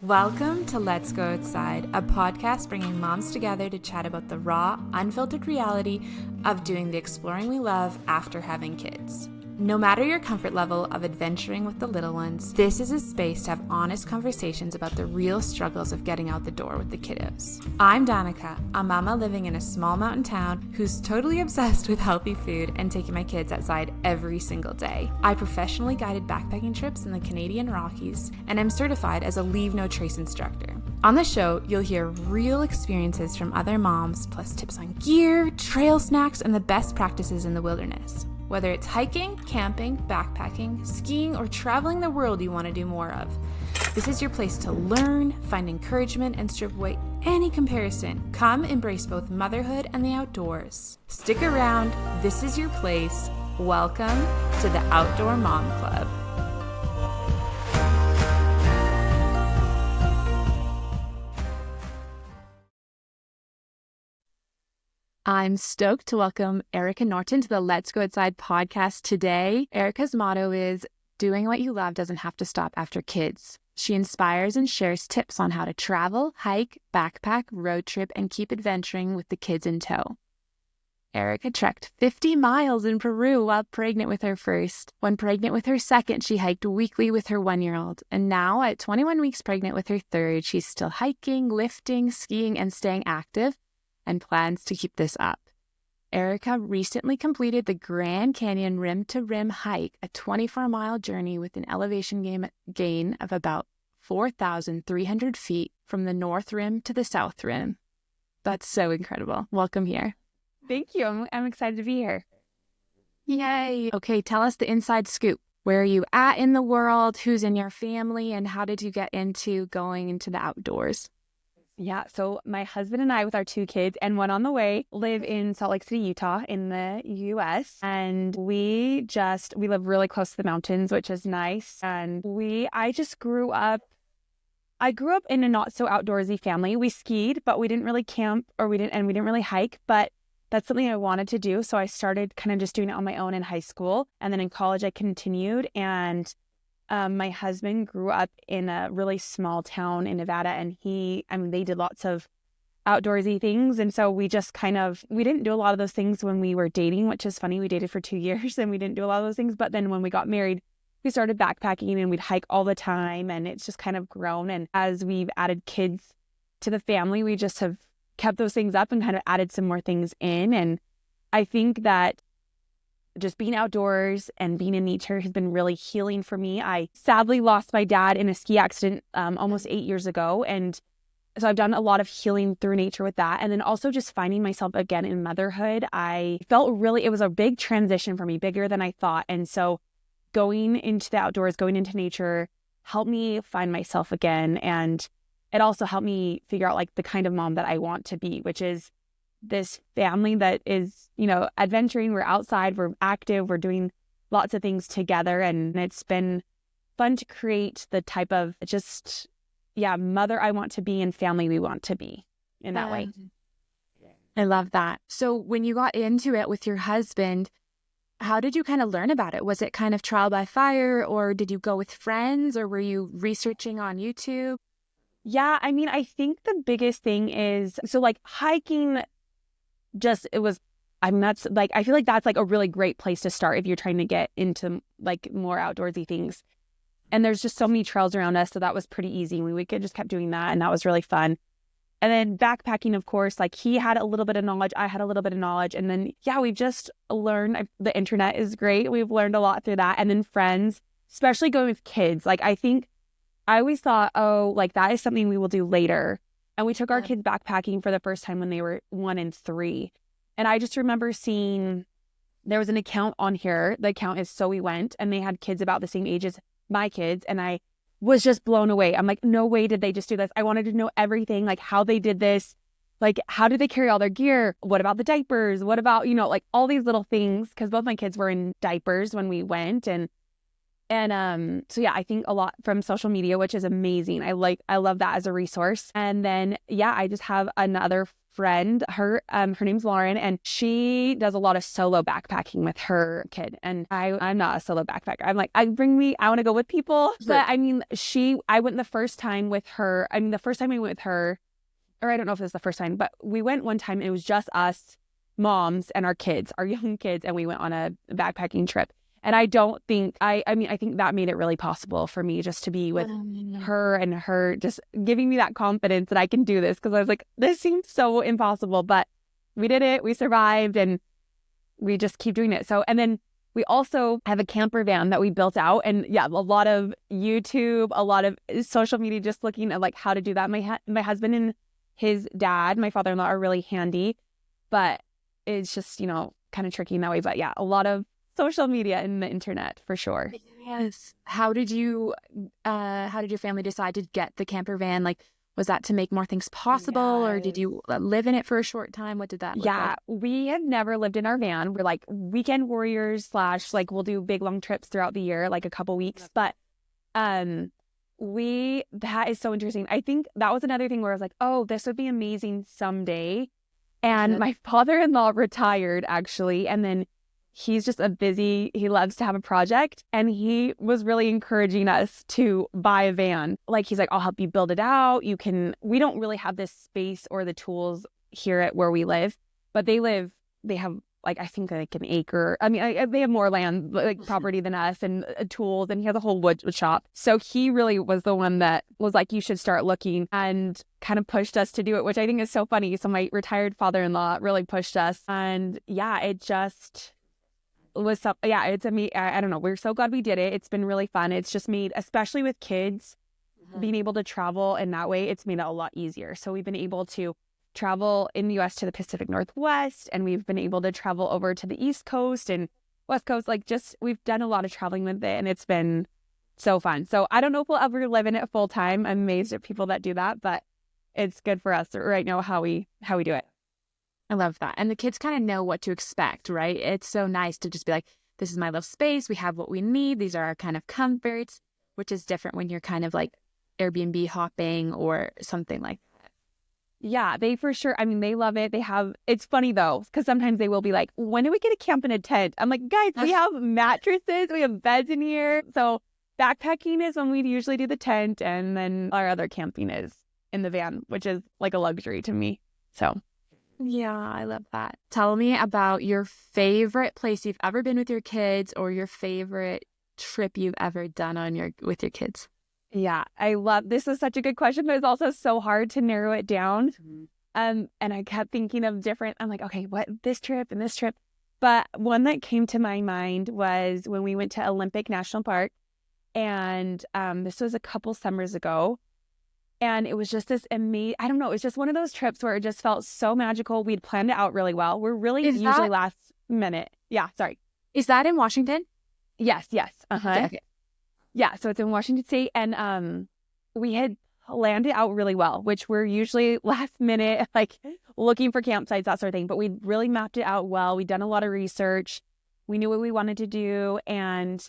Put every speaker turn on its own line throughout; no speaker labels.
Welcome to Let's Go Outside, a podcast bringing moms together to chat about the raw, unfiltered reality of doing the exploring we love after having kids. No matter your comfort level of adventuring with the little ones, this is a space to have honest conversations about the real struggles of getting out the door with the kiddos. I'm Danica, a mama living in a small mountain town who's totally obsessed with healthy food and taking my kids outside every single day. I professionally guided backpacking trips in the Canadian Rockies, and I'm certified as a Leave No Trace instructor. On the show, you'll hear real experiences from other moms, plus tips on gear, trail snacks, and the best practices in the wilderness. Whether it's hiking, camping, backpacking, skiing, or traveling the world you want to do more of, this is your place to learn, find encouragement, and strip away any comparison. Come embrace both motherhood and the outdoors. Stick around. This is your place. Welcome to the Outdoor Mom Club. I'm stoked to welcome Erika Norton to the Let's Go Outside podcast today. Erika's motto is, doing what you love doesn't have to stop after kids. She inspires and shares tips on how to travel, hike, backpack, road trip, and keep adventuring with the kids in tow. Erika trekked 50 miles in Peru while pregnant with her first. When pregnant with her second, she hiked weekly with her 1-year-old. And now, at 21 weeks pregnant with her third, she's still hiking, lifting, skiing, and staying active, and plans to keep this up. Erika recently completed the Grand Canyon Rim to Rim hike, a 24-mile journey with an elevation gain of about 4,300 feet from the North Rim to the South Rim. That's so incredible. Welcome here.
Thank you. I'm excited to be here.
Yay. Okay, tell us the inside scoop. Where are you at in the world? Who's in your family? And how did you get into going into the outdoors?
Yeah, so my husband and I, with our 2 kids and one on the way, live in Salt Lake City, Utah in the U.S. And we live really close to the mountains, which is nice. And I grew up in a not so outdoorsy family. We skied, but we didn't really camp we didn't really hike, but that's something I wanted to do. So I started kind of just doing it on my own in high school. And then in college, I continued. And my husband grew up in a really small town in Nevada, and they did lots of outdoorsy things. And so we didn't do a lot of those things when we were dating, which is funny. We dated for 2 years and we didn't do a lot of those things. But then when we got married, we started backpacking and we'd hike all the time, and it's just kind of grown. And as we've added kids to the family, we just have kept those things up and kind of added some more things in. And I think that just being outdoors and being in nature has been really healing for me. I sadly lost my dad in a ski accident almost 8 years ago. And so I've done a lot of healing through nature with that. And then also just finding myself again in motherhood. I felt it was a big transition for me, bigger than I thought. And so going into the outdoors, going into nature helped me find myself again. And it also helped me figure out like the kind of mom that I want to be, which is this family that is, adventuring. We're outside, we're active, we're doing lots of things together. And it's been fun to create the type of mother I want to be and family we want to be in that way.
I love that. So when you got into it with your husband, how did you kind of learn about it? Was it kind of trial by fire, or did you go with friends, or were you researching on YouTube?
Yeah, I think the biggest thing is, so like hiking, I feel like that's like a really great place to start if you're trying to get into like more outdoorsy things. And there's just so many trails around us, so that was pretty easy. We just kept doing that, and that was really fun. And then backpacking, of course, like he had a little bit of knowledge, I had a little bit of knowledge. And then, we've just learned, the internet is great. We've learned a lot through that. And then friends, especially going with kids. Like I always thought, that is something we will do later. And we took our kids backpacking for the first time when they were 1 and 3. And I just remember seeing, there was an account on here. The account is So We Went, and they had kids about the same age as my kids. And I was just blown away. I'm like, no way did they just do this. I wanted to know everything, like how they did this. Like, how did they carry all their gear? What about the diapers? What about, like all these little things? Because both my kids were in diapers when we went. And I think a lot from social media, which is amazing. I love that as a resource. And then, I just have another friend, her name's Lauren, and she does a lot of solo backpacking with her kid. And I'm not a solo backpacker. I'm like, I want to go with people. But I mean, I went the first time with her. I mean, the first time I went with her, or I don't know if it was the first time, but we went one time and it was just us moms and our kids, our young kids, and we went on a backpacking trip. And I don't think, I mean, I think that made it really possible for me just to be with her and her just giving me that confidence that I can do this. Because I was like, this seems so impossible, but we did it. We survived and we just keep doing it. So, and then we also have a camper van that we built out. And yeah, a lot of YouTube, a lot of social media, just looking at like how to do that. My husband and his dad, my father-in-law, are really handy, but it's just, kind of tricky in that way. But yeah, a lot of social media and the internet for sure.
Yes. How did your family decide to get the camper van? Like, was that to make more things possible, or did you live in it for a short time? What did that look like?
We have never lived in our van. We're like weekend warriors / like we'll do big long trips throughout the year, like a couple weeks. But that is so interesting. I think that was another thing where I was like, oh, this would be amazing someday. And my father-in-law retired actually, and then he's just he loves to have a project, and he was really encouraging us to buy a van. Like, he's like, I'll help you build it out. We don't really have this space or the tools here at where we live, but they have like, I think like an acre. I mean, they have more land, like property than us, and tools, and he has a whole wood shop. So he really was the one that was like, you should start looking, and kind of pushed us to do it, which I think is so funny. So my retired father-in-law really pushed us, and yeah, it just was it's I don't know. We're so glad we did it. It's been really fun. It's just made, especially with kids, being able to travel in that way, it's made it a lot easier. So we've been able to travel in the U.S. to the Pacific Northwest, and we've been able to travel over to the East Coast and West Coast. Like, just, we've done a lot of traveling with it, and it's been so fun. So I don't know if we'll ever live in it full time. I'm amazed at people that do that, but it's good for us right now how we do it.
I love that. And the kids kind of know what to expect, right? It's so nice to just be like, this is my little space. We have what we need. These are our kind of comforts, which is different when you're kind of like Airbnb hopping or something like that.
Yeah, they for sure. I mean, they love it. It's funny though, because sometimes they will be like, when do we get to camp in a tent? I'm like, guys, we have mattresses, we have beds in here. So backpacking is when we usually do the tent, and then our other camping is in the van, which is like a luxury to me. So
yeah, I love that. Tell me about your favorite place you've ever been with your kids, or your favorite trip you've ever done with your kids.
Yeah, this is such a good question, but it's also so hard to narrow it down. Mm-hmm. And I kept thinking of I'm like, okay, what, this trip and this trip. But one that came to my mind was when we went to Olympic National Park, and this was a couple summers ago. And it was just this amazing, I don't know, it was just one of those trips where it just felt so magical. We'd planned it out really well. We're really usually last minute. Yeah, sorry.
Is that in Washington?
Yes. Uh-huh. Okay. Yeah, so it's in Washington State, and we had planned it out really well, which we're usually last minute, like looking for campsites, that sort of thing. But we really mapped it out well. We'd done a lot of research. We knew what we wanted to do, and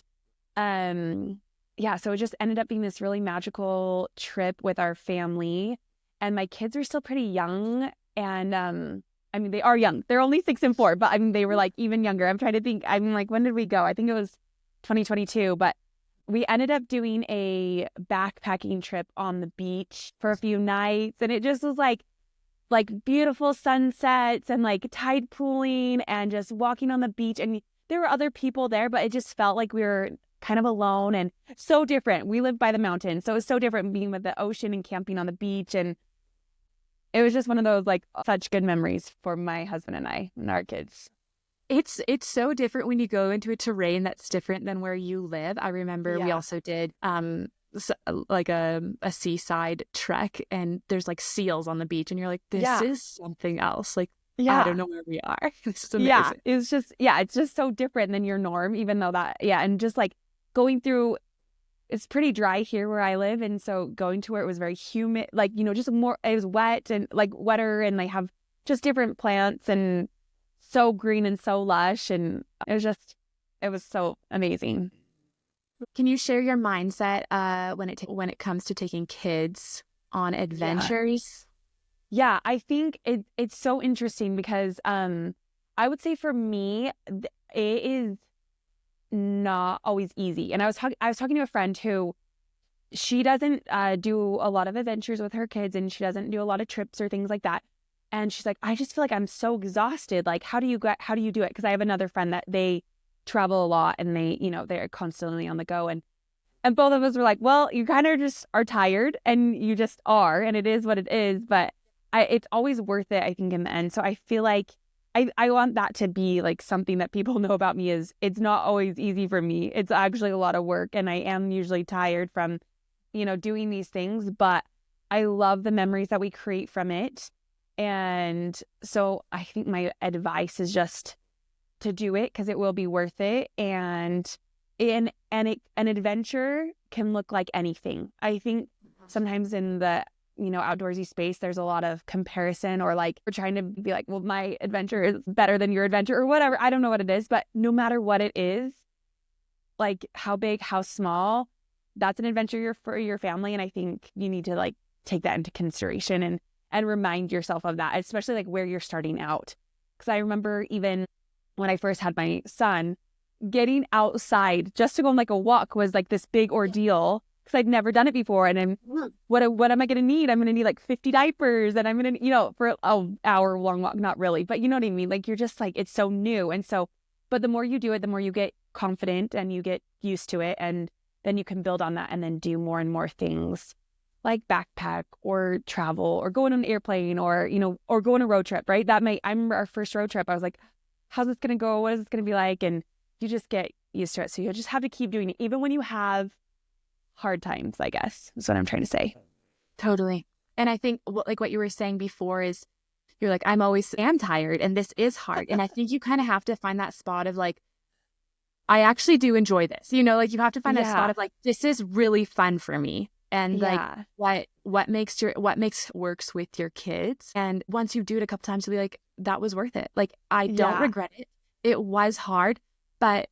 yeah, so it just ended up being this really magical trip with our family. And my kids are still pretty young, and I mean, they are young. They're only 6 and 4, but I mean, they were like even younger. I'm trying to think. I mean, like, when did we go? I think it was 2022, but we ended up doing a backpacking trip on the beach for a few nights, and it just was like beautiful sunsets and like tide pooling and just walking on the beach. And there were other people there, but it just felt like we were kind of alone, and so different. We live by the mountain, so it was so different being with the ocean and camping on the beach. And it was just one of those like such good memories for my husband and I and our kids.
It's so different when you go into a terrain that's different than where you live. I remember we also did like a seaside trek, and there's like seals on the beach, and you're like, this is something else. Like, I don't know where we are. This is amazing.
It's just so different than your norm, even though and just like going through, it's pretty dry here where I live, and so going to where it was very humid, like, just more, it was wet and like wetter, and they have just different plants and so green and so lush, and it was so amazing.
Can you share your mindset when it comes to taking kids on adventures?
Yeah, I think it's so interesting because I would say for me it is not always easy. And I was talking to a friend who she doesn't do a lot of adventures with her kids, and she doesn't do a lot of trips or things like that. And she's like, I just feel like I'm so exhausted. Like, how do you do it? Because I have another friend that they travel a lot and they're constantly on the go. And both of us were like, well, you kind of just are tired and you just are, and it is what it is. But it's always worth it, I think, in the end. So I feel like I want that to be like something that people know about me is it's not always easy for me. It's actually a lot of work, and I am usually tired from, doing these things, but I love the memories that we create from it. And so I think my advice is just to do it because it will be worth it. And an adventure can look like anything. I think sometimes in the outdoorsy space, there's a lot of comparison, or like we're trying to be like, well, my adventure is better than your adventure or whatever. I don't know what it is, but no matter what it is, like how big, how small, that's an adventure for your family. And I think you need to like take that into consideration and remind yourself of that, especially like where you're starting out. Because I remember even when I first had my son, getting outside just to go on like a walk was like this big ordeal because I'd never done it before. And I'm, what am I going to need? I'm going to need like 50 diapers, and I'm going to, for an hour long walk, not really, but you know what I mean? Like you're just like, it's so new. And so, but the more you do it, the more you get confident and you get used to it. And then you can build on that and then do more and more things like backpack or travel or go on an airplane or, or go on a road trip, right? I remember our first road trip, I was like, how's this going to go? What is this going to be like? And you just get used to it. So you'll just have to keep doing it, even when you have hard times, I guess, is what I'm trying to say.
Totally. And I think like what you were saying before is you're like, I'm always am tired and this is hard. And I think you kind of have to find that spot of like, I actually do enjoy this, like you have to find that spot of like, this is really fun for me. And like what makes works with your kids. And once you do it a couple times, you'll be like, that was worth it. Like, I don't regret it. It was hard, but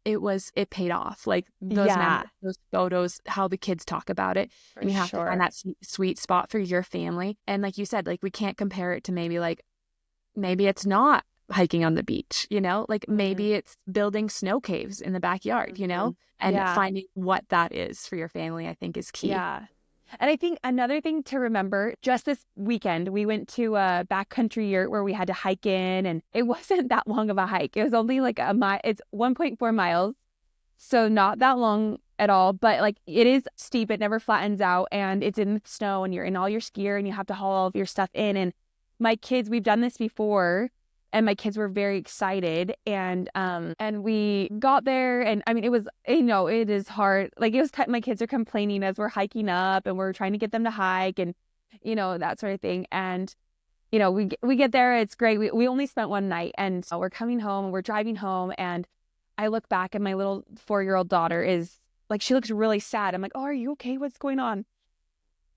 it paid off. Like those memories, those photos, how the kids talk about it. And you have to find that sweet spot for your family. And like you said, like we can't compare it to maybe it's not hiking on the beach, like maybe it's building snow caves in the backyard, and finding what that is for your family, I think is key.
Yeah. And I think another thing to remember, just this weekend, we went to a backcountry yurt where we had to hike in, and it wasn't that long of a hike. It was only like a mile. It's 1.4 miles. So not that long at all, but like it is steep. It never flattens out, and it's in the snow, and you're in all your gear, and you have to haul all of your stuff in. And my kids, we've done this before, and my kids were very excited, and we got there, and I mean, it was, it is hard. Like it was, my kids are complaining as we're hiking up, and we're trying to get them to hike, and that sort of thing. And we get there, it's great. We only spent one night, and we're coming home, we're driving home, and I look back, and my little 4-year-old daughter is like, she looks really sad. I'm like, oh, are you okay? What's going on?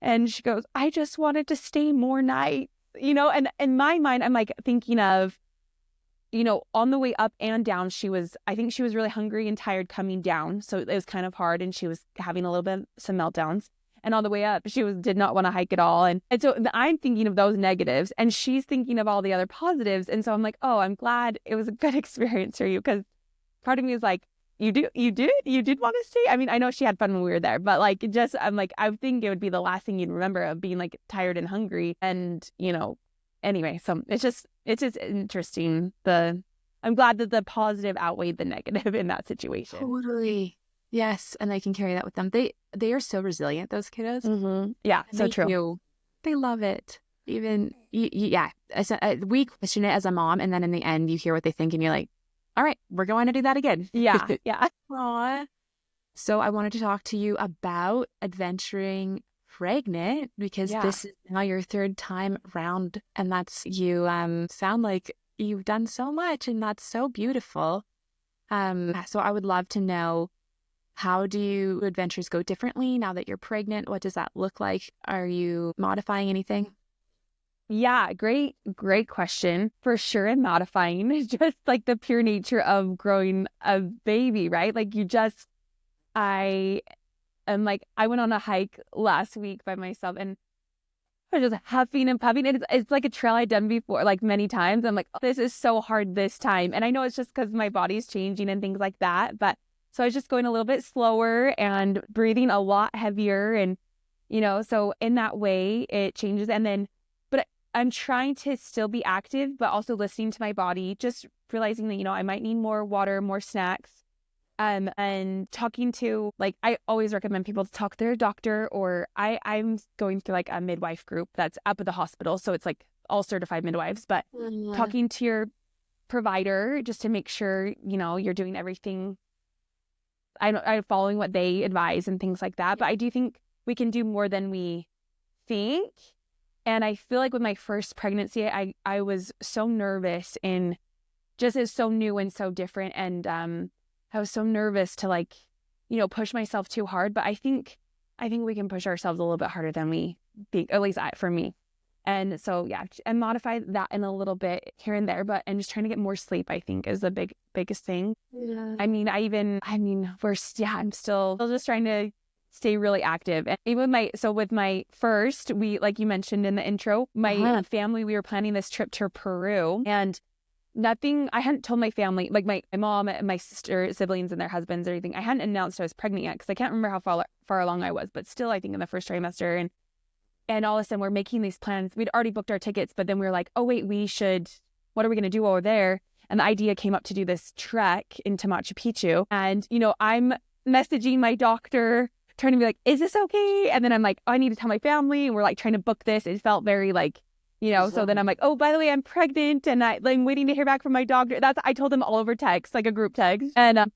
And she goes, I just wanted to stay more nights. And in my mind, I'm like thinking of, on the way up and down, I think she was really hungry and tired coming down. So it was kind of hard, and she was having a little bit, some meltdowns. And on the way up, she did not want to hike at all. And so I'm thinking of those negatives, and she's thinking of all the other positives. And so I'm like, oh, I'm glad it was a good experience for you. Because part of me is like, you did want to stay? I mean, I know she had fun when we were there, but like, I'm like, I think it would be the last thing you'd remember of being like tired and hungry. And, anyway, so it's just interesting. I'm glad that the positive outweighed the negative in that situation.
Totally. Yes. And they can carry that with them. They are so resilient, those kiddos.
Mm-hmm. Yeah. So true.
They love it. Even, yeah. We question it as a mom, and then in the end, you hear what they think, and you're like, all right, we're going to do that again.
Yeah. Yeah.
Aww. So I wanted to talk to you about adventuring pregnant, because this is now your third time around, and you sound like you've done so much, and that's so beautiful. So I would love to know, how do adventures go differently now that you're pregnant? What does that look like? Are you modifying anything?
Yeah, great question. For sure, and modifying just like the pure nature of growing a baby, right? Like I went on a hike last week by myself, and I was just huffing and puffing. It's like a trail I'd done before, like many times. I'm like, oh, this is so hard this time. And I know it's just because my body's changing and things like that. But so I was just going a little bit slower and breathing a lot heavier. And, so in that way it changes. And then, but I'm trying to still be active, but also listening to my body, just realizing that, I might need more water, more snacks. And talking to, like, I always recommend people to talk to their doctor, or I'm going through like a midwife group that's up at the hospital. So it's like all certified midwives, but talking to your provider just to make sure, you're doing everything. I'm following what they advise and things like that. But I do think we can do more than we think. And I feel like with my first pregnancy, I was so nervous and just is so new and so different. And, I was so nervous to like, push myself too hard. But I think we can push ourselves a little bit harder than we think, at least for me. And so, yeah, and modify that in a little bit here and there. And just trying to get more sleep, I think, is the biggest thing. Yeah. I'm still just trying to stay really active. And even with my first, we, like you mentioned in the intro, my family, we were planning this trip to Peru, and I hadn't told my family, like my mom and my sister, siblings and their husbands, everything. I hadn't announced I was pregnant yet because I can't remember how far along I was, but still, I think in the first trimester. And all of a sudden we're making these plans. We'd already booked our tickets, but then we were like, oh wait, what are we going to do while we're there? And the idea came up to do this trek into Machu Picchu. And, I'm messaging my doctor, trying to be like, is this okay? And then I'm like, oh, I need to tell my family. And we're like trying to book this. It felt very like, so then I'm like, oh, by the way, I'm pregnant and I'm waiting to hear back from my doctor. I told them all over text, like a group text. And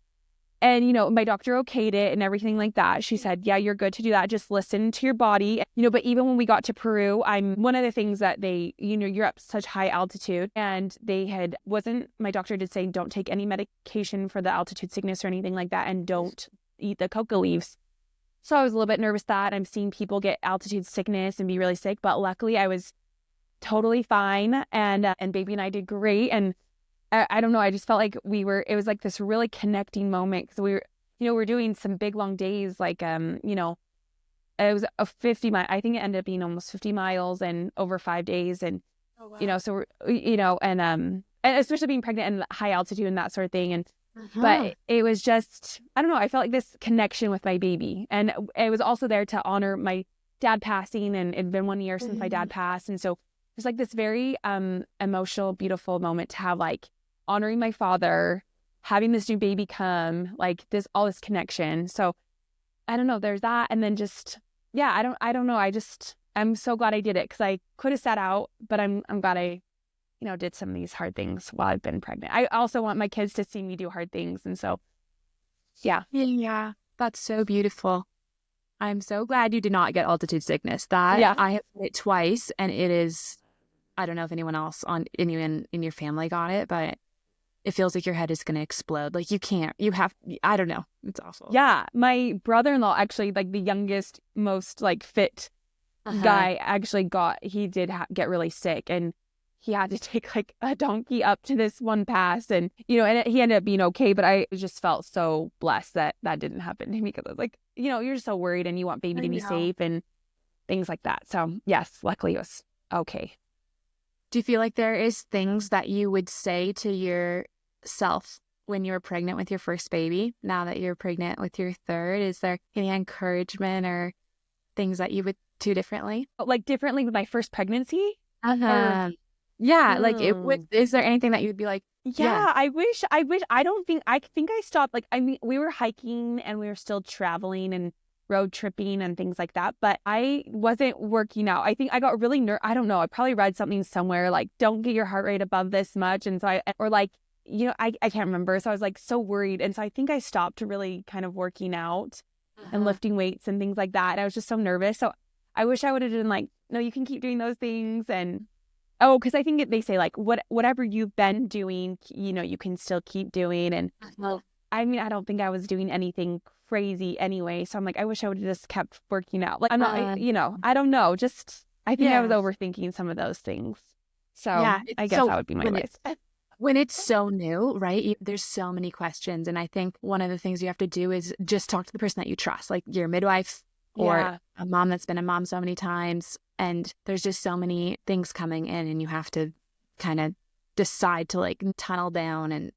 my doctor okayed it and everything like that. She said, yeah, you're good to do that. Just listen to your body. But even when we got to Peru, one of the things that you're at such high altitude, and my doctor did say, don't take any medication for the altitude sickness or anything like that. And don't eat the coca leaves. So I was a little bit nervous that I'm seeing people get altitude sickness and be really sick. But luckily I was totally fine, and baby and I did great. And I don't know, I just felt like it was like this really connecting moment, because we're doing some big long days, like it was a 50 mile, I think it ended up being almost 50 miles and over 5 days. And so we're, and especially being pregnant and high altitude and that sort of thing. And but it was just, I don't know, I felt like this connection with my baby. And it was also there to honor my dad passing, and it'd been 1 year since my dad passed. And so it's like this very emotional, beautiful moment to have, like honoring my father, having this new baby come, like all this connection. So I don't know, there's that. And then just, yeah, I don't know. I'm so glad I did it, because I could have sat out, but I'm glad I, did some of these hard things while I've been pregnant. I also want my kids to see me do hard things. And so, yeah.
Yeah, that's so beautiful. I'm so glad you did not get altitude sickness. I have had it twice, and it is, I don't know if anyone else in your family got it, but it feels like your head is going to explode. Like I don't know. It's awful.
Yeah. My brother-in-law, actually, like the youngest, most like fit guy, actually he did get really sick, and he had to take like a donkey up to this one pass, and, and he ended up being okay. But I just felt so blessed that didn't happen to me, because I was like, you're just so worried and you want baby to be safe and things like that. So yes, luckily it was okay.
Do you feel like there is things that you would say to yourself when you were pregnant with your first baby, now that you're pregnant with your third? Is there any encouragement or things that you would do differently?
Like differently with my first pregnancy?
Yeah, like is there anything that you'd be like,
yeah, I think I stopped. Like, I mean, we were hiking and we were still traveling and road tripping and things like that, but I wasn't working out. I think I got really I don't know, I probably read something somewhere like, don't get your heart rate above this much. And so I can't remember. So I was like so worried. And so I think I stopped really kind of working out and lifting weights and things like that. And I was just so nervous. So I wish I would have been like, no, you can keep doing those things. And because I think they say like whatever you've been doing, you can still keep doing. And I mean, I don't think I was doing anything crazy anyway. So I'm like, I wish I would have just kept working out. Like, I'm not, I don't know. Just, I think I was overthinking some of those things. So yeah, I guess that would be my advice.
When it's so new, right? There's so many questions. And I think one of the things you have to do is just talk to the person that you trust, like your midwife, or
Yeah.
a mom that's been a mom so many times, and there's just so many things coming in, and you have to kind of decide to like tunnel down and,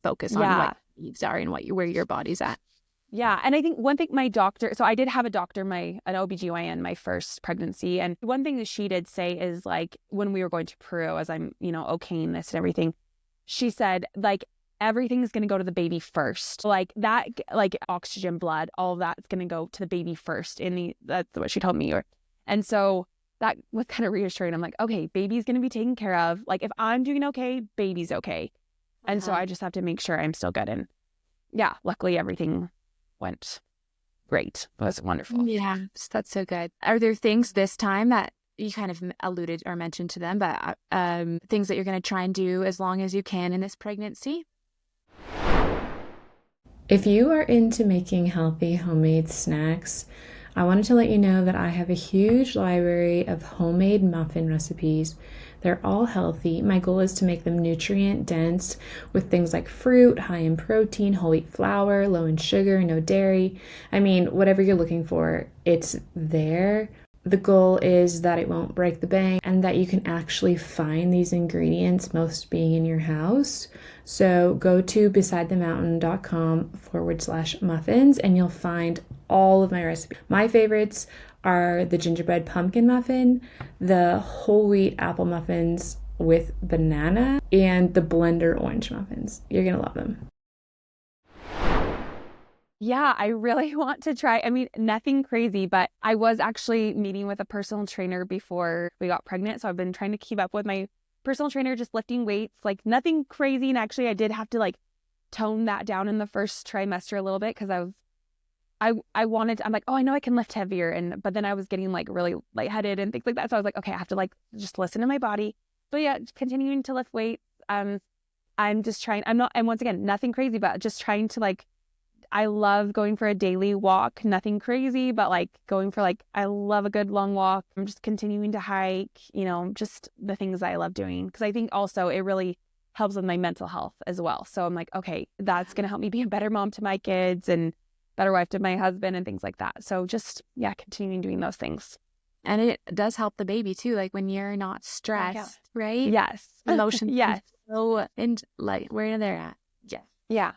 focus on what your needs are and where your body's at.
Yeah. And I think one thing my doctor, so I did have a doctor, an OBGYN, my first pregnancy. And one thing that she did say is like, when we were going to Peru, as I'm, okaying this and everything, she said like, everything's going to go to the baby first. Like that, like oxygen, blood, all of that's going to go to the baby first. That's what she told me. And so that was kind of reassuring. I'm like, okay, baby's going to be taken care of. Like if I'm doing okay, baby's okay. And so I just have to make sure I'm still good. And yeah, luckily everything went great. It was wonderful.
Yeah, that's so good. Are there things this time that you kind of alluded or mentioned to them, but things that you're going to try and do as long as you can in this pregnancy? If you are into making healthy homemade snacks, I wanted to let you know that I have a huge library of homemade muffin recipes. They're all healthy. My goal is to make them nutrient dense with things like fruit, high in protein, whole wheat flour, low in sugar, no dairy. I mean, whatever you're looking for, it's there. The goal is that it won't break the bank and that you can actually find these ingredients, most being in your house. So go to besidethemountain.com/muffins and you'll find all of my recipes. My favorites are the gingerbread pumpkin muffin, the whole wheat apple muffins with banana, and the blender orange muffins. You're gonna love them.
Yeah, I really want to try. I mean, nothing crazy, but I was actually meeting with a personal trainer before we got pregnant. So I've been trying to keep up with my personal trainer, just lifting weights, like nothing crazy. And actually I did have to like tone that down in the first trimester a little bit because I wanted to, I'm like, oh, I know I can lift heavier. But then I was getting like really lightheaded and things like that. So I was like, okay, I have to like just listen to my body. So yeah, continuing to lift weights. I'm just trying, and once again, nothing crazy, but just trying to like, I love going for a daily walk, nothing crazy, but like going for I love a good long walk. I'm just continuing to hike, just the things I love doing. Because I think also it really helps with my mental health as well. So I'm like, okay, that's going to help me be a better mom to my kids and better wife to my husband and things like that. So just, yeah, continuing doing those things.
And it does help the baby too, like when you're not stressed, right?
Yes.
Emotions.
Yes.
So, and like where they're at. Yes.
Yeah.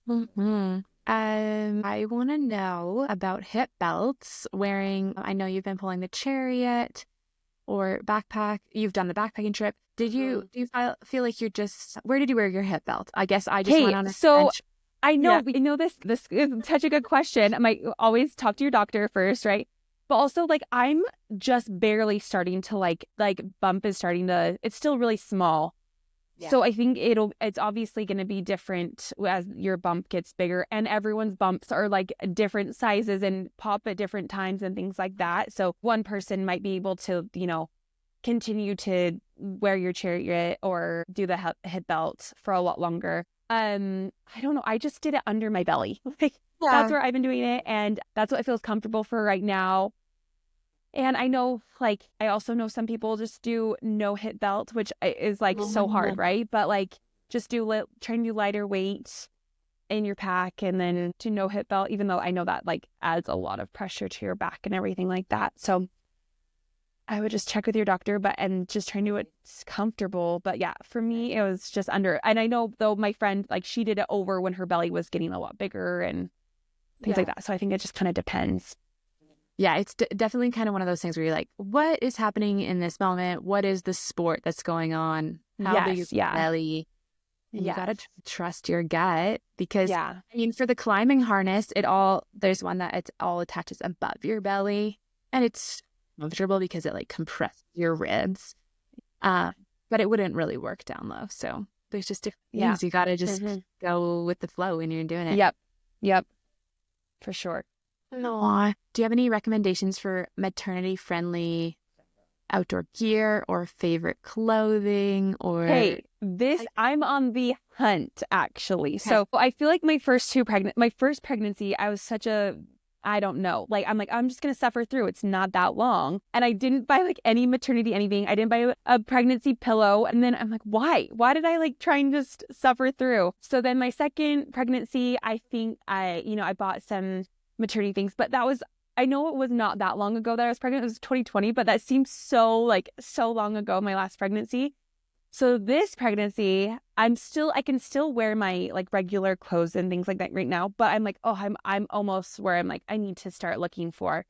Mm-hmm. I want to know about hip belts wearing. I know you've been pulling the chariot or backpack. You've done the backpacking trip. Do you feel like you're just, where did you wear your hip belt? I guess I just went on a bench.
I know, I know this is such a good question. I might always talk to your doctor first, right? But also I'm just barely starting to like bump is starting to, it's still really small. Yeah. So I think it's obviously going to be different as your bump gets bigger, and everyone's bumps are like different sizes and pop at different times and things like that. So one person might be able to, continue to wear your chariot or do the hip belt for a lot longer. I don't know. I just did it under my belly. That's where I've been doing it. And that's what feels comfortable for right now. And I know, I also know some people just do no hip belt, which is so hard, right? But just try and do lighter weight in your pack and then do no hip belt, even though I know that adds a lot of pressure to your back and everything like that. So I would just check with your doctor, and just try and do what's comfortable. But yeah, for me, it was just under. And I know though my friend, she did it over when her belly was getting a lot bigger and things like that. So I think it just kind of depends.
Yeah, it's definitely kind of one of those things where you're like, what is happening in this moment? What is the sport that's going on? How big is your belly? And you got to trust your gut because, I mean, for the climbing harness, there's one that it all attaches above your belly and it's comfortable because it compresses your ribs. But it wouldn't really work down low. So there's just different things. You got to just go with the flow when you're doing it.
Yep. For sure.
No. Do you have any recommendations for maternity-friendly outdoor gear or favorite clothing? Or
I'm on the hunt actually. Okay. So I feel like my first pregnancy, I was such a, I don't know. I'm just gonna suffer through. It's not that long, and I didn't buy any maternity anything. I didn't buy a pregnancy pillow, and then I'm like, why? Why did I try and just suffer through? So then my second pregnancy, I think I bought some maternity things, but that was I know it was not that long ago that I was pregnant. It was 2020, but that seems so long ago, my last pregnancy. So this pregnancy, I can still wear my like regular clothes and things like that right now. But I'm like, I'm almost where I'm like, I need to start looking for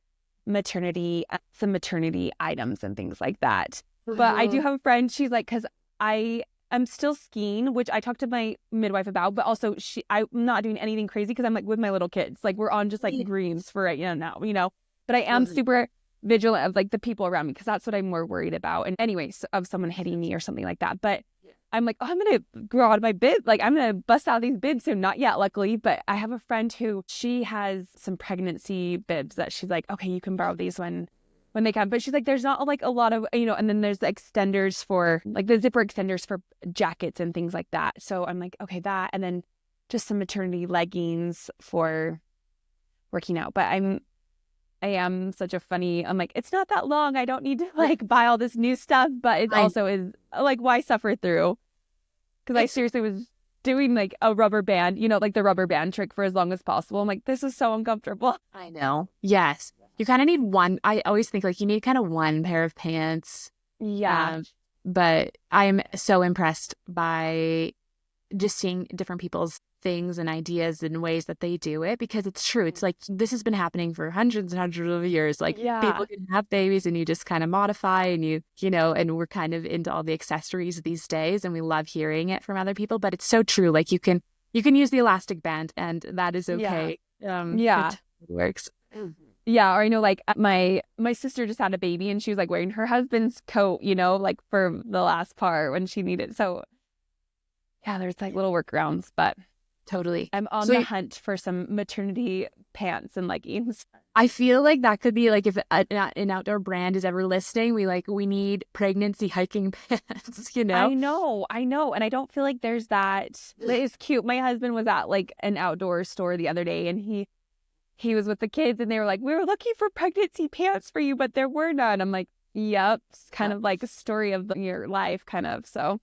some maternity items and things like that. But I do have a friend, she's like, because I'm still skiing, which I talked to my midwife about, but also I'm not doing anything crazy because I'm like with my little kids. Like we're on just like greens for right now, but I am super vigilant of like the people around me because that's what I'm more worried about. And anyways, of someone hitting me or something like that. But I'm like, I'm going to grow out of my bib. Like I'm going to bust out these bibs soon. Not yet, luckily, but I have a friend who she has some pregnancy bibs that she's like, okay, you can borrow these when they come. But she's like, there's not like a lot of, and then there's the extenders for like the zipper extenders for jackets and things like that. So I'm like, okay, that, and then just some maternity leggings for working out. But I am such a funny, I'm like, it's not that long. I don't need to like buy all this new stuff, but it also is like, why suffer through? Because I seriously was doing like a rubber band, like the rubber band trick for as long as possible. I'm like, this is so uncomfortable.
I know. Yes. You kind of need one. I always think like you need kind of one pair of pants.
Yeah.
But I'm so impressed by just seeing different people's things and ideas and ways that they do it, because it's true. It's like this has been happening for hundreds and hundreds of years. Like people can have babies and you just kind of modify and and we're kind of into all the accessories these days and we love hearing it from other people. But it's so true. Like you can use the elastic band and that is okay. It works.
Yeah, or I know like my sister just had a baby and she was like wearing her husband's coat, like for the last part when she needed. So yeah, there's like little workarounds, but
totally.
I'm on the hunt for some maternity pants and leggings.
I feel like that could be like if an outdoor brand is ever listening, we need pregnancy hiking pants,
I know. And I don't feel like there's that. It's cute. My husband was at like an outdoor store the other day and he was with the kids and they were like, we were looking for pregnancy pants for you, but there were none. I'm like, yep. It's kind of like a story of your life kind of. So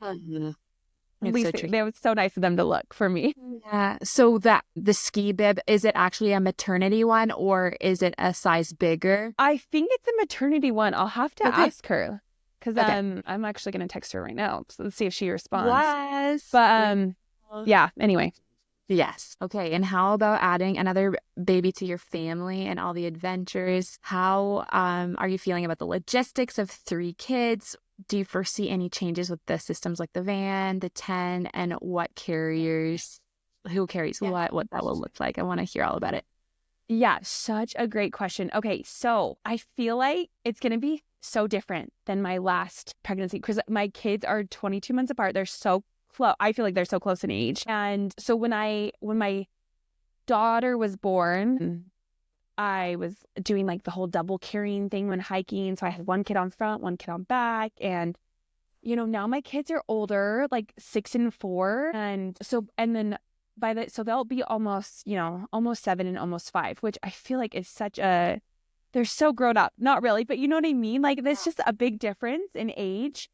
at least it was so nice of them to look for me.
Yeah. So the ski bib, is it actually a maternity one or is it a size bigger?
I think it's a maternity one. I'll have to ask her because I'm actually going to text her right now. So let's see if she responds.
Yes.
But yeah, anyway.
Yes. Okay. And how about adding another baby to your family and all the adventures? How are you feeling about the logistics of 3 kids? Do you foresee any changes with the systems like the van, the tent, and who carries what that will look like? I want to hear all about it.
Yeah, such a great question. Okay, so I feel like it's going to be so different than my last pregnancy because my kids are 22 months apart. They're so close. I feel like they're so close in age. And so when my daughter was born, I was doing like the whole double carrying thing when hiking. So I had one kid on front, one kid on back. And, now my kids are older, like 6 and 4. And then so they'll be almost 7 and almost 5, which I feel like is they're so grown up. Not really, but you know what I mean? Like there's just a big difference in age.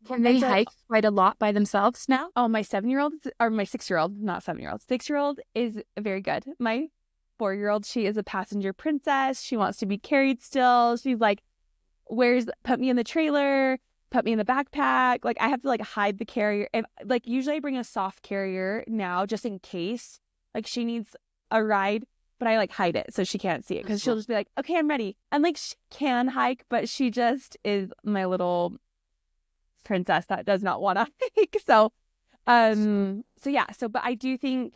Can they hike quite a lot by themselves now?
Oh, my 7-year-old or my 6-year-old, not 7-year-old, 6-year-old is very good. My 4-year-old, she is a passenger princess. She wants to be carried still. She's like, put me in the trailer, put me in the backpack. Like I have to like hide the carrier. And like usually I bring a soft carrier now just in case like she needs a ride, but I like hide it so she can't see it because she'll just be like, okay, I'm ready. And like she can hike, but she just is my little princess that does not want to hike. So but I do think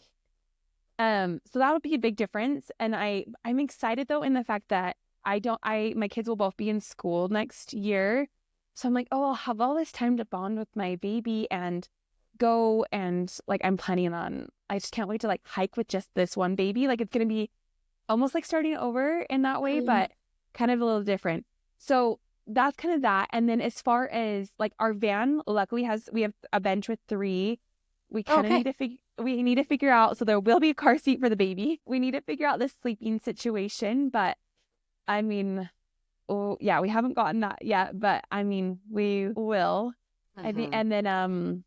so that'll be a big difference. And I'm excited though in the fact that my kids will both be in school next year. So I'm like, oh, I'll have all this time to bond with my baby and go and like I'm planning on, I just can't wait to like hike with just this one baby. Like it's going to be almost like starting over in that way, but kind of a little different. So that's kind of that. And then as far as like our van, luckily we have a bench with 3. We kind of need to figure out, so there will be a car seat for the baby. We need to figure out the sleeping situation, but I mean, we haven't gotten that yet, but I mean, we will. I think, and then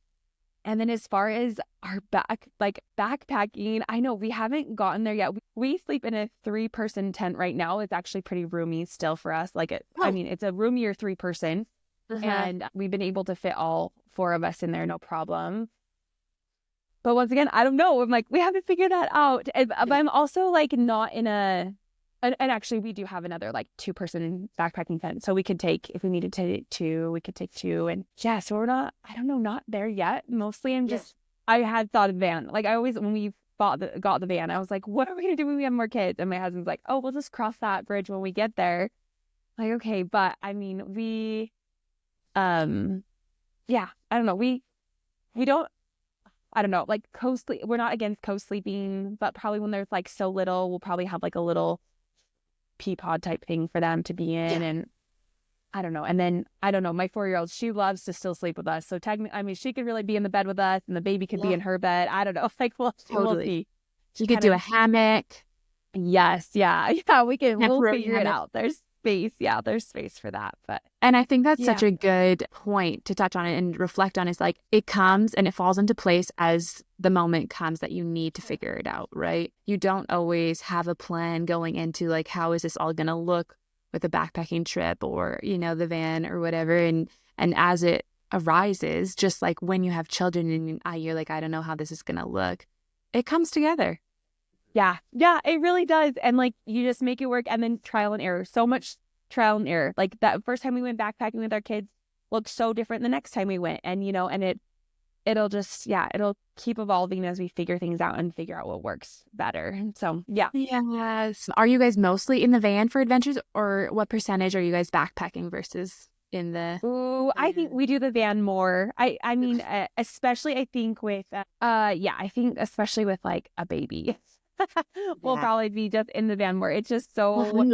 And then as far as our backpacking, I know we haven't gotten there yet. We sleep in a 3-person tent right now. It's actually pretty roomy still for us. It's a roomier 3-person. And we've been able to fit all 4 of us in there, no problem. But once again, I don't know. I'm like, we haven't figured that out. But I'm also like not in a, and actually we do have another like 2-person backpacking tent. So we could take, if we needed to 2, we could take 2. And yeah, so we're not, I don't know, not there yet. Mostly I had thought of van. Like I always, when we got the van, I was like, what are we going to do when we have more kids? And my husband's like, oh, we'll just cross that bridge when we get there. Like, okay. But I mean, yeah, I don't know. We don't, I don't know, like we're not against co-sleeping, but probably when there's like so little, we'll probably have like a little pea pod type thing for them to be in. And I don't know. And then I don't know, my 4-year-old, she loves to still sleep with us. So technically, I mean, she could really be in the bed with us and the baby could be in her bed. I don't know. Like we'll see.
You could do a hammock.
Yes. Yeah. We'll figure it out. There's space. Yeah, there's space for that.
And I think that's such a good point to touch on it and reflect on, is like it comes and it falls into place as the moment comes that you need to figure it out, right? You don't always have a plan going into like, how is this all going to look with a backpacking trip or, you know, the van or whatever. And as it arises, just like when you have children and you're like, I don't know how this is going to look, it comes together.
Yeah, it really does. And like, you just make it work, and then trial and error. So much trial and error. Like that first time we went backpacking with our kids looked so different the next time we went. And, you know, and it'll just, it'll keep evolving as we figure things out and figure out what works better. So, yeah.
Yes. Are you guys mostly in the van for adventures, or what percentage are you guys backpacking versus in the...
Ooh, I think we do the van more. I mean, especially I think with, I think especially with like a baby. We'll probably be just in the van more. It's just so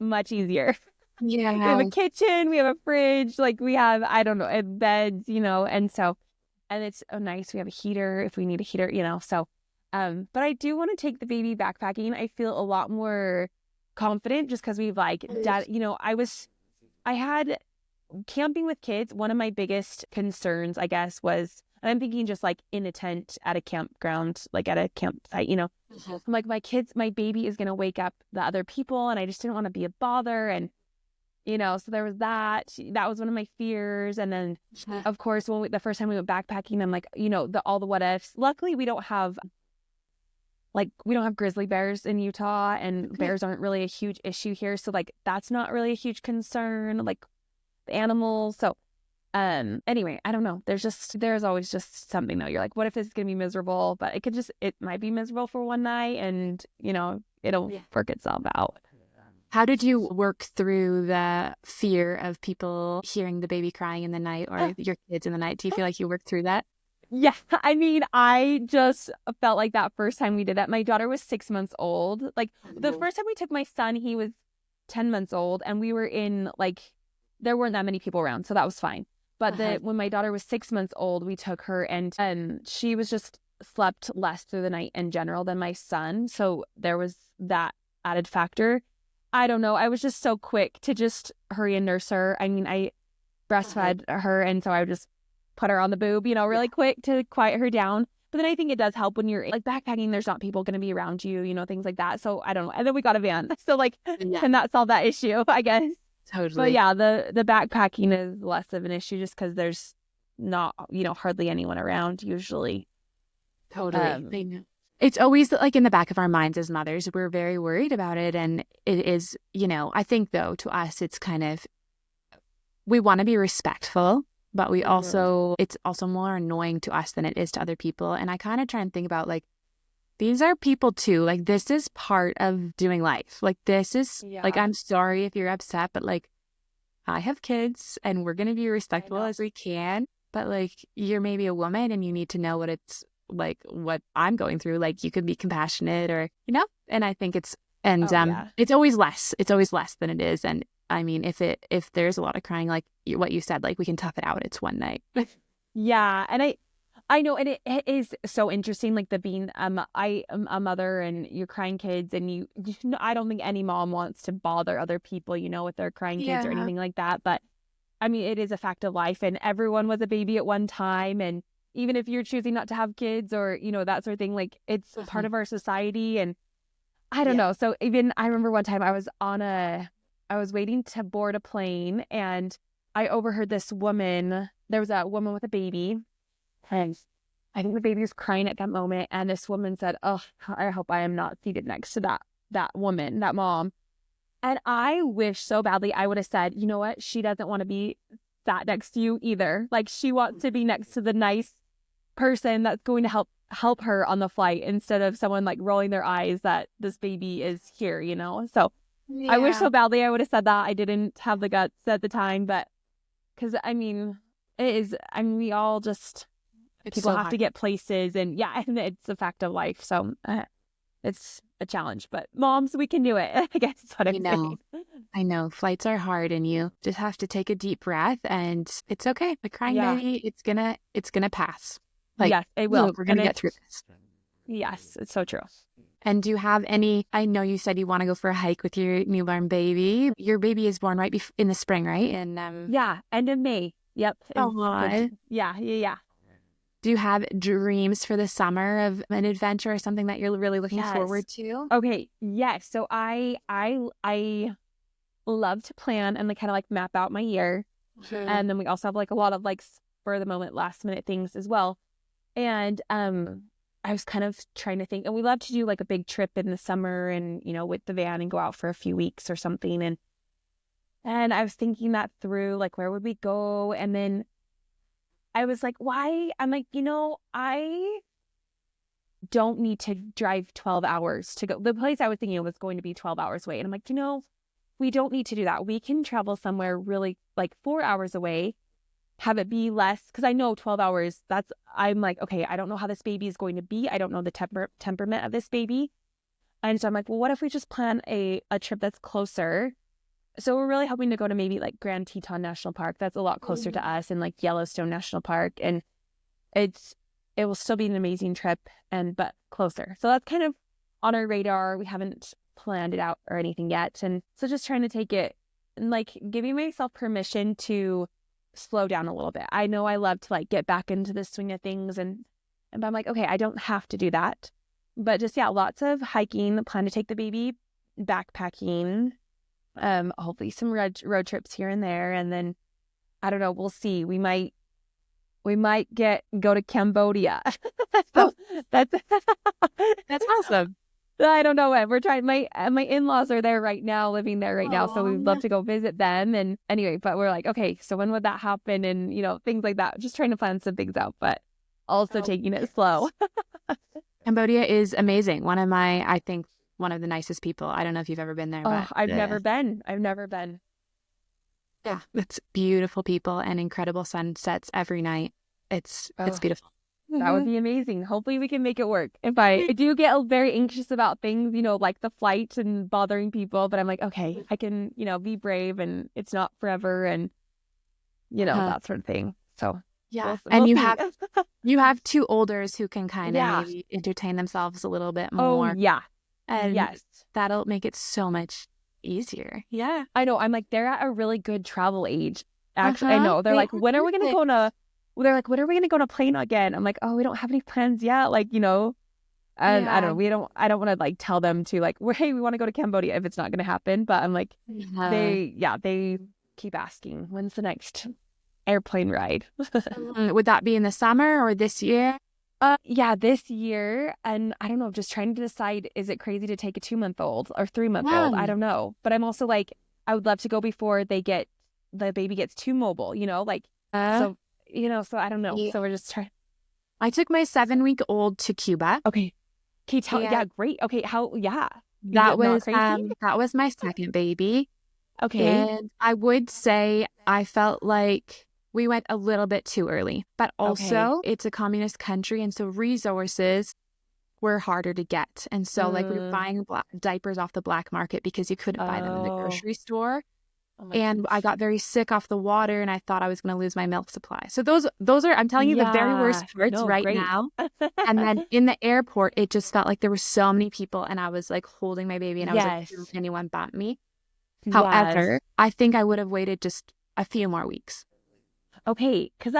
much easier.
Yeah.
We have a kitchen, we have a fridge, like we have, I don't know, beds, you know, and it's nice. We have a heater if we need a heater, you know, so, but I do want to take the baby backpacking. I feel a lot more confident just because we've like, you know, I had camping with kids. One of my biggest concerns, I guess, was, and I'm thinking just like in a tent at a campground, like at a campsite, you know, I'm like, my baby is going to wake up the other people, and I just didn't want to be a bother. And, you know, so there was that was one of my fears. And then of course, the first time we went backpacking, I'm like, you know, all the what ifs. Luckily we don't have grizzly bears in Utah, and bears aren't really a huge issue here. So like, that's not really a huge concern, like the animals. So anyway, I don't know. There's always just something though. You're like, what if this is gonna be miserable? But it might be miserable for one night, and you know, it'll work itself out.
How did you work through the fear of people hearing the baby crying in the night, or your kids in the night? Do you feel like you worked through that?
Yeah, I mean, I just felt like that first time we did that. My daughter was 6 months old. Like the first time we took my son, he was 10 months old, and we were in like, there weren't that many people around, so that was fine. But when my daughter was 6 months old, we took her, and she was just slept less through the night in general than my son. So there was that added factor. I don't know. I was just so quick to just hurry and nurse her. I mean, I breastfed her, and so I would just put her on the boob, you know, really quick to quiet her down. But then I think it does help when you're like backpacking, there's not people going to be around you, you know, things like that. So I don't know. And then we got a van. So like, can that solve that issue, I guess?
Totally.
But yeah, the backpacking is less of an issue just because there's not, you know, hardly anyone around usually.
Totally. It's always like in the back of our minds as mothers, we're very worried about it. And it is, you know, I think though, to us, it's kind of, we want to be respectful, but we also, it's also more annoying to us than it is to other people. And I kind of try and think about like, these are people too. Like, this is part of doing life. Like, this is like, I'm sorry if you're upset, but like, I have kids and we're going to be respectful as we can. But like, you're maybe a woman and you need to know what it's like, what I'm going through. Like, you could be compassionate, or, you know, and I think it's, and it's always less than it is. And I mean, if there's a lot of crying, like what you said, like we can tough it out. It's one night.
Yeah. And I know, and it is so interesting, like the being I am a mother and you're crying kids, and you know, I don't think any mom wants to bother other people, you know, with their crying kids or anything like that. But I mean, it is a fact of life, and everyone was a baby at one time, and even if you're choosing not to have kids or, that sort of thing, like it's part of our society. And I don't know. So even I remember one time I was waiting to board a plane and I overheard this woman. There was a woman with a baby and I think the baby was crying at that moment. And this woman said, "Oh, I hope I am not seated next to that woman, that mom." And I wish so badly I would have said, "You know what? She doesn't want to be sat next to you either. Like she wants to be next to the nice person that's going to help her on the flight instead of someone like rolling their eyes that this baby is here, So I wish so badly I would have said that. I didn't have the guts at the time, but because we all just people have to get places and and it's a fact of life. So it's a challenge, but moms, we can do it. I guess that's what I'm saying.
I know flights are hard and you just have to take a deep breath and it's okay. The crying baby, it's gonna pass. Like,
yes, it will.
We're gonna get through this.
Yes, it's so true.
And do you have any, I know you said you want to go for a hike with your newborn baby. Your baby is born right in the spring, right? And
end of May. Yep.
Oh,
yeah.
Do you have dreams for the summer of an adventure or something that you're really looking forward to?
Okay. Yes. So I love to plan and kind of like map out my year. And then we also have like a lot of like spur of the moment, last minute things as well. And I was kind of trying to think, and we love to do like a big trip in the summer and, with the van and go out for a few weeks or something. And I was thinking that through, like, where would we go? And then I was like, why? I'm like, I don't need to drive 12 hours to go. The place I was thinking was going to be 12 hours away. And I'm like, we don't need to do that. We can travel somewhere really like 4 hours away, have it be less. Because I know 12 hours, I'm like, okay, I don't know how this baby is going to be. I don't know the temperament of this baby. And so I'm like, well, what if we just plan a trip that's closer? So we're really hoping to go to maybe like Grand Teton National Park. That's a lot closer to us, and like Yellowstone National Park. And it will still be an amazing trip, but closer. So that's kind of on our radar. We haven't planned it out or anything yet. And so just trying to take it and like giving myself permission to slow down a little bit. I know I love to like get back into the swing of things and I'm like, okay, I don't have to do that. But just, lots of hiking, plan to take the baby backpacking, hopefully some road trips here and there. And then, I don't know, we'll see. We might go to Cambodia. So that's
awesome.
I don't know when. We're trying. My in-laws are there right now, living there right now. So we'd love to go visit them. And anyway, but we're like, okay, so when would that happen? And, things like that. Just trying to plan some things out, but also taking it slow.
Cambodia is amazing. I think one of the nicest people. I don't know if you've ever been there. But
I've never been.
Yeah, it's beautiful people and incredible sunsets every night. It's beautiful.
That would be amazing. Hopefully we can make it work. If I do get very anxious about things, like the flight and bothering people, but I'm like, okay, I can, be brave and it's not forever and, that sort of thing. So
yeah. And you have two olders who can kind of maybe entertain themselves a little bit more.
Oh, yeah.
And that'll make it so much easier. Yeah.
I know. I'm like, they're at a really good travel age. Actually, I know. They're like, when are we going to go on a... They're like, when are we going to go on a plane again? I'm like, oh, we don't have any plans yet. Like, and I don't know. I don't want to like tell them to like, hey, we want to go to Cambodia if it's not going to happen. But I'm like, they keep asking, when's the next airplane ride?
Would that be in the summer or this year?
This year. And I don't know, just trying to decide, is it crazy to take a 2-month-old or 3-month-old? I don't know. But I'm also like, I would love to go before the baby gets too mobile, so I don't know. Yeah. So we're just trying.
I took my 7-week-old to Cuba.
Okay. Can you tell? Yeah, great. Okay. How? Yeah.
That was my second baby.
Okay.
And I would say I felt like we went a little bit too early, but also it's a communist country. And so resources were harder to get. And so like we were buying diapers off the black market because you couldn't buy them in the grocery store. And I got very sick off the water and I thought I was going to lose my milk supply. So those are, I'm telling you, the very worst parts now. And then in the airport, it just felt like there were so many people and I was like holding my baby and I was like, anyone but me. However, I think I would have waited just a few more weeks.
Okay. Because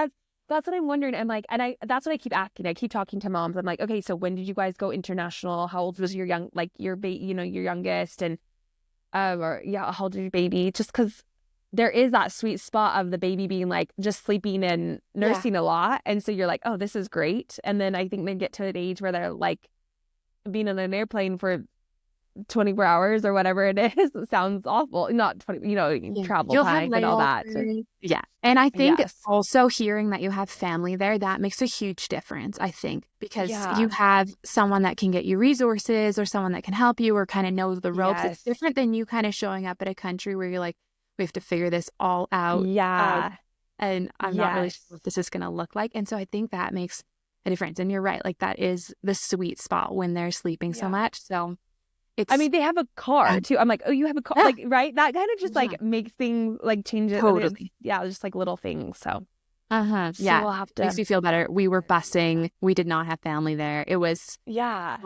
that's what I'm wondering. I'm like, and that's what I keep asking. I keep talking to moms. I'm like, okay, so when did you guys go international? How old was your your youngest? And or yeah, how old is your baby? Just because there is that sweet spot of the baby being like just sleeping and nursing a lot. And so you're like, oh, this is great. And then I think they get to an age where they're like being on an airplane for 24 hours or whatever it is. It sounds awful. Not 20, travel
You'll
time and all that.
Yeah. And I think also hearing that you have family there, that makes a huge difference, I think, because you have someone that can get you resources or someone that can help you or kind of knows the ropes. It's different than you kind of showing up at a country where you're like, we have to figure this all out.
Yeah.
And I'm not really sure what this is going to look like. And so I think that makes a difference. And you're right. Like that is the sweet spot when they're sleeping so much. So
I mean, they have a car too. I'm like, oh, you have a car, like, right? That kind of just like makes things like change it.
Totally.
Yeah, just like little things. So,
so we'll have to. Makes me feel better. We were busing. We did not have family there. It was I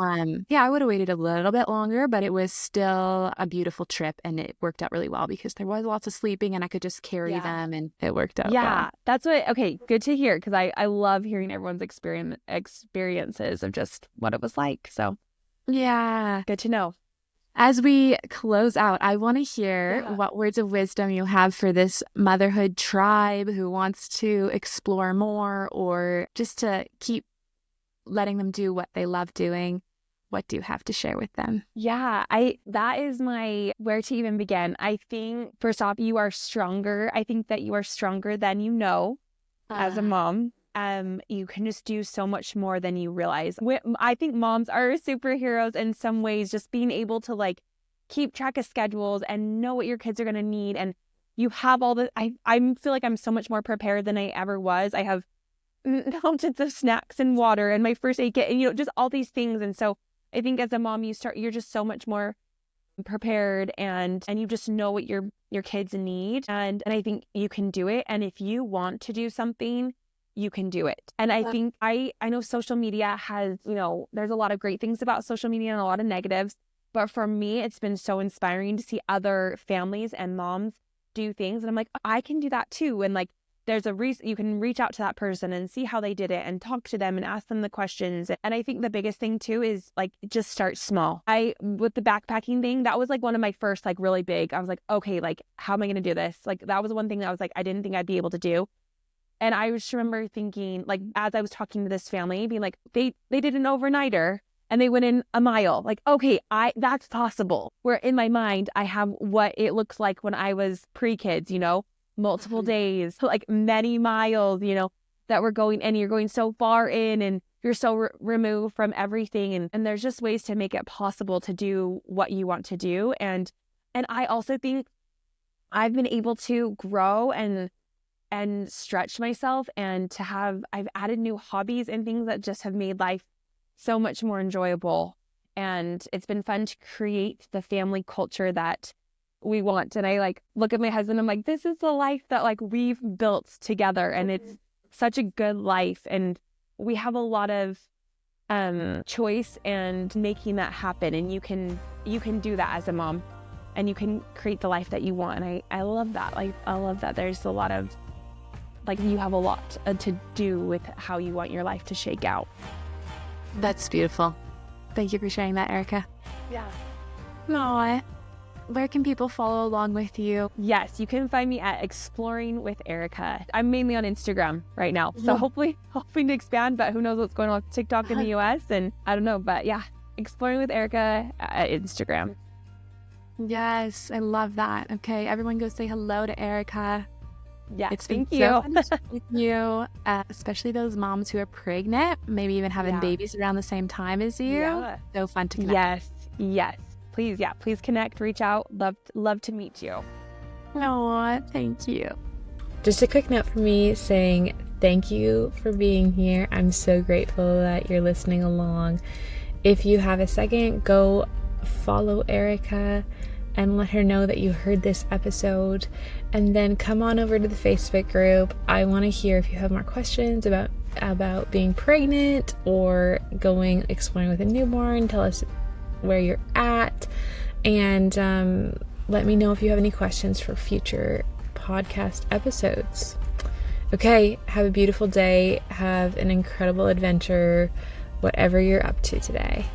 would have waited a little bit longer, but it was still a beautiful trip, and it worked out really well because there was lots of sleeping, and I could just carry them, and it worked out.
Yeah, that's what. Okay, good to hear because I love hearing everyone's experiences of just what it was like. So,
yeah,
good to know.
As we close out, I want to hear what words of wisdom you have for this motherhood tribe who wants to explore more or just to keep letting them do what they love doing. What do you have to share with them?
Yeah, that is my where to even begin. I think first off, you are stronger. I think that you are stronger than you know as a mom. You can just do so much more than you realize. I think moms are superheroes in some ways, just being able to like keep track of schedules and know what your kids are going to need. And you have all the, I feel like I'm so much more prepared than I ever was. I have mountains of snacks and water and my first aid kit and, just all these things. And so I think as a mom, you're just so much more prepared and you just know what your kids need. And I think you can do it. And if you want to do something, you can do it. And I think I know social media has, there's a lot of great things about social media and a lot of negatives. But for me, it's been so inspiring to see other families and moms do things. And I'm like, I can do that too. And like, there's a reason you can reach out to that person and see how they did it and talk to them and ask them the questions. And I think the biggest thing too is like, just start small. With the backpacking thing, that was like one of my first, like really big, I was like, okay, like, how am I going to do this? Like, that was one thing that I was like, I didn't think I'd be able to do. And I just remember thinking, like, as I was talking to this family, being like, they did an overnighter and they went in a mile. Like, okay, that's possible. Where in my mind, I have what it looks like when I was pre-kids, multiple days, like many miles, that we're going, and you're going so far in and you're so removed from everything. And there's just ways to make it possible to do what you want to do. And I also think I've been able to grow and stretch myself and I've added new hobbies and things that just have made life so much more enjoyable. And it's been fun to create the family culture that we want. And I like look at my husband, I'm like, this is the life that like we've built together. And it's such a good life. And we have a lot of choice and making that happen. And you can do that as a mom and you can create the life that you want. And I love that. Like, I love that there's a lot of, like, you have a lot to do with how you want your life to shake out.
That's beautiful. Thank you for sharing that, Erika.
Yeah.
Aww. Where can people follow along with you?
Yes, you can find me at Exploring with Erika. I'm mainly on Instagram right now. So hopefully to expand, but who knows what's going on with TikTok in the US and I don't know, but yeah, Exploring with Erika at Instagram.
Yes, I love that. Okay, everyone go say hello to Erika.
Yeah,
it's been so fun to talk with you, especially those moms who are pregnant, maybe even having babies around the same time as you. Yeah. So fun to connect.
Yes. Please connect, reach out. Love to meet you.
Oh, thank you.
Just a quick note from me saying thank you for being here. I'm so grateful that you're listening along. If you have a second, go follow Erika and let her know that you heard this episode, and then come on over to the Facebook group. I want to hear if you have more questions about being pregnant or exploring with a newborn. Tell us where you're at, and let me know if you have any questions for future podcast episodes. Okay, have a beautiful day. Have an incredible adventure, whatever you're up to today.